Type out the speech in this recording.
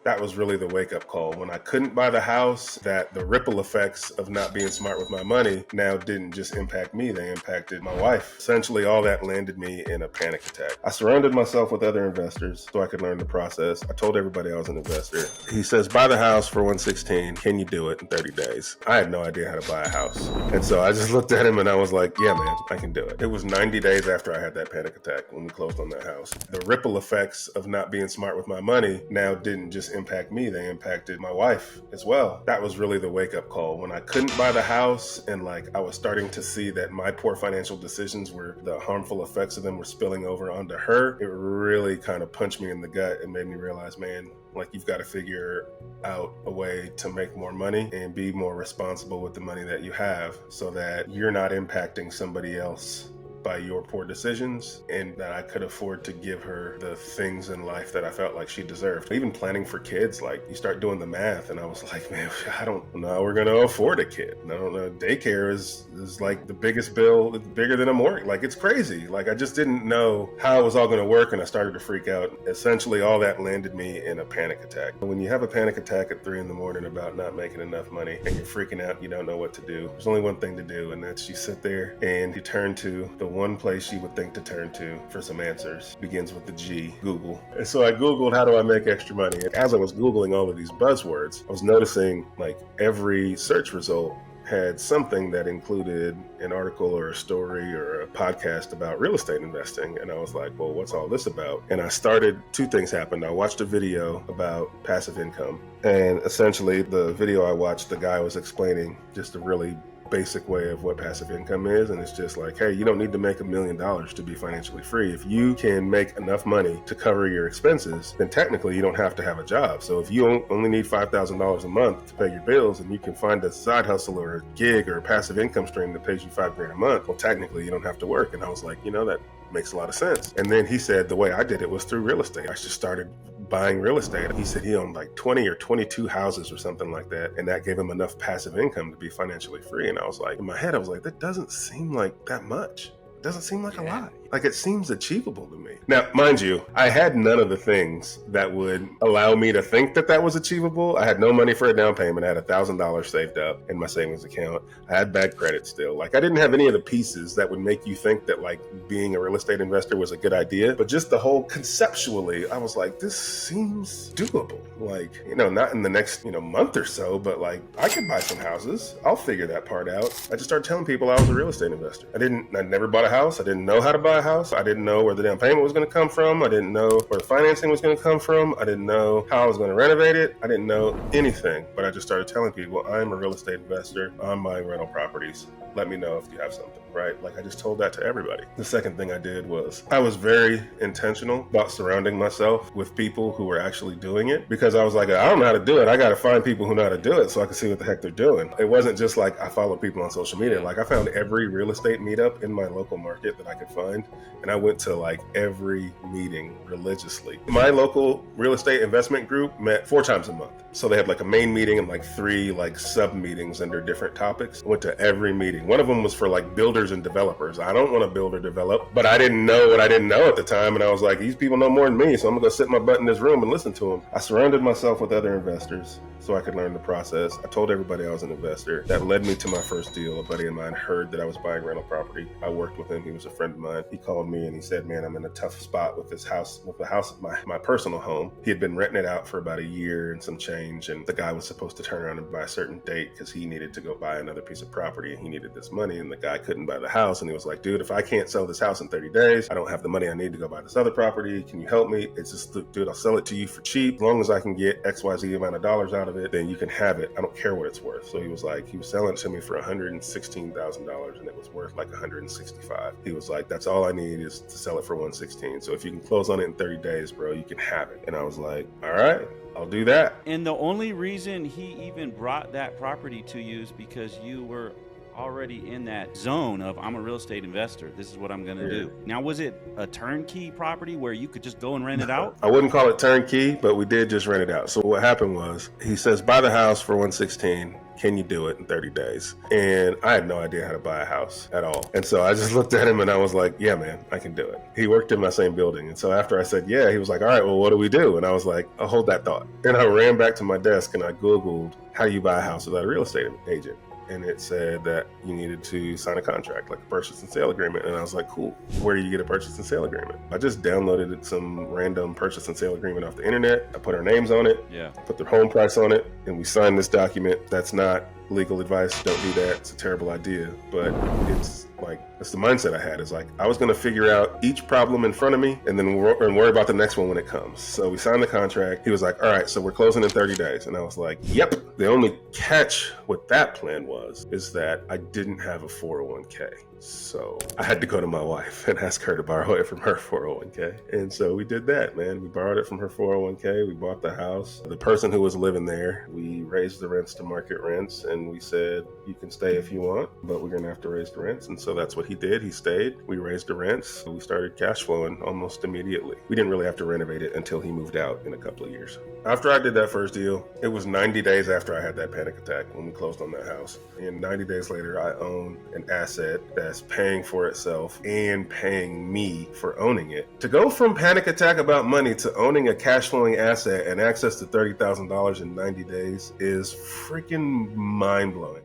That was really the wake-up call. When I couldn't buy the house, that the ripple effects of not being smart with my money now didn't just impact me, they impacted my wife. Essentially, all that landed me in a panic attack. I surrounded myself with other investors so I could learn the process. I told everybody I was an investor. He says, buy the house for 116. Can you do it in 30 days? I had no idea how to buy a house. And so I just looked at him and I was like, yeah, man, I can do it. It was 90 days after I had that panic attack when we closed on that house. The ripple effects of not being smart with my money now didn't just impact me, they impacted my wife as well. That was really the wake-up call. When I couldn't buy the house and I was starting to see that my poor financial decisions were, the harmful effects of them were spilling over onto her, it really kind of punched me in the gut and made me realize, man, you've got to figure out a way to make more money and be more responsible with the money that you have so that you're not impacting somebody else by your poor decisions, and that I could afford to give her the things in life that I felt like she deserved. Even planning for kids, you start doing the math and I was like, man, I don't know how we're going to afford a kid. I don't know. Daycare is the biggest bill, it's bigger than a mortgage. It's crazy. I just didn't know how it was all going to work, and I started to freak out. Essentially, all that landed me in a panic attack. When you have a panic attack at 3 a.m. about not making enough money and you're freaking out, you don't know what to do. There's only one thing to do, and that's you sit there and you turn to the one place you would think to turn to for some answers. Begins with the G, Google. And so I Googled, how do I make extra money? And as I was Googling all of these buzzwords, I was noticing every search result had something that included an article or a story or a podcast about real estate investing. And I was like, well, what's all this about? And I started, 2 things happened. I watched a video about passive income. And essentially the video I watched, the guy was explaining just a really basic way of what passive income is, and it's just hey, you don't need to make $1 million to be financially free. If you can make enough money to cover your expenses, then technically you don't have to have a job. So if you only need $5,000 a month to pay your bills, and you can find a side hustle or a gig or a passive income stream that pays you $5,000 a month, well, technically you don't have to work. And I was like, that makes a lot of sense. And then he said the way I did it was through real estate. I just started buying real estate. He said he owned 20 or 22 houses or something like that, and that gave him enough passive income to be financially free. And I was in my head, I was like, that doesn't seem like that much. It doesn't seem like a lot. It seems achievable to me. Now, mind you, I had none of the things that would allow me to think that that was achievable. I had no money for a down payment. I had $1,000 saved up in my savings account. I had bad credit still. I didn't have any of the pieces that would make you think that being a real estate investor was a good idea. But just the whole conceptually, I was like, this seems doable. Not in the next, month or so, but I could buy some houses. I'll figure that part out. I just started telling people I was a real estate investor. I never bought a house. I didn't know how to buy a house. I didn't know where the down payment was going to come from. I didn't know where the financing was going to come from. I didn't know how I was going to renovate it. I didn't know anything, but I just started telling people I'm a real estate investor. I'm buying rental properties. Let me know if you have something, right? I just told that to everybody. The second thing I did was I was very intentional about surrounding myself with people who were actually doing it, because I was like, I don't know how to do it. I got to find people who know how to do it so I can see what the heck they're doing. It wasn't just I follow people on social media. I found every real estate meetup in my local market that I could find, and I went to every meeting religiously. My local real estate investment group met 4 times a month. So they had a main meeting and 3 sub meetings under different topics. I went to every meeting. One of them was for builders and developers. I don't want to build or develop, but I didn't know what I didn't know at the time. And I was like, these people know more than me, so I'm gonna go sit my butt in this room and listen to them. I surrounded myself with other investors so I could learn the process. I told everybody I was an investor. That led me to my first deal. A buddy of mine heard that I was buying rental property. I worked with him. He was a friend of mine. He called me and he said, man, I'm in a tough spot with this house, with the house, my personal home. He had been renting it out for about a year and some change. And the guy was supposed to turn around and buy a certain date because he needed to go buy another piece of property and he needed this money. And the guy couldn't buy the house. And he was like, dude, if I can't sell this house in 30 days, I don't have the money I need to go buy this other property. Can you help me? It's just, dude, I'll sell it to you for cheap. As long as I can get XYZ amount of dollars out of it, then you can have it. I don't care what it's worth. So he was selling it to me for $116,000 and it was worth $165,000. He was like, that's all I need is to sell it for $116,000. So if you can close on it in 30 days, bro, you can have it. And I was like, all right, I'll do that. And the only reason he even brought that property to you is because you were already in that zone of, I'm a real estate investor. This is what I'm going to do. Now, was it a turnkey property where you could just go and rent it out? I wouldn't call it turnkey, but we did just rent it out. So what happened was, he says, buy the house for $116,000. can you do it in 30 days? And I had no idea how to buy a house at all. And so I just looked at him and I was like, yeah, man, I can do it. He worked in my same building. And so after I said, yeah, he was like, all right, well, what do we do? And I was like, I'll hold that thought. And I ran back to my desk and I Googled, how do you buy a house without a real estate agent? And it said that you needed to sign a contract, like a purchase and sale agreement. And I was like, cool, where do you get a purchase and sale agreement? I just downloaded some random purchase and sale agreement off the internet. I put our names on it, put the home price on it, and we signed this document. That's not legal advice. Don't do that. It's a terrible idea. But that's the mindset I had. Is like, I was going to figure out each problem in front of me and then worry about the next one when it comes. So we signed the contract. He was like, all right, so we're closing in 30 days. And I was like, yep. The only catch with that plan is that I didn't have a 401k. So I had to go to my wife and ask her to borrow it from her 401k. And so we did that, man. We borrowed it from her 401k. We bought the house. The person who was living there, we raised the rents to market rents. And we said, you can stay if you want, but we're going to have to raise the rents. And so that's what he did. He stayed. We raised the rents. We started cash flowing almost immediately. We didn't really have to renovate it until he moved out in a couple of years. After I did that first deal, it was 90 days after I had that panic attack when we closed on that house. And 90 days later, I own an asset that's paying for itself and paying me for owning it. To go from panic attack about money to owning a cash flowing asset and access to $30,000 in 90 days is freaking mind blowing.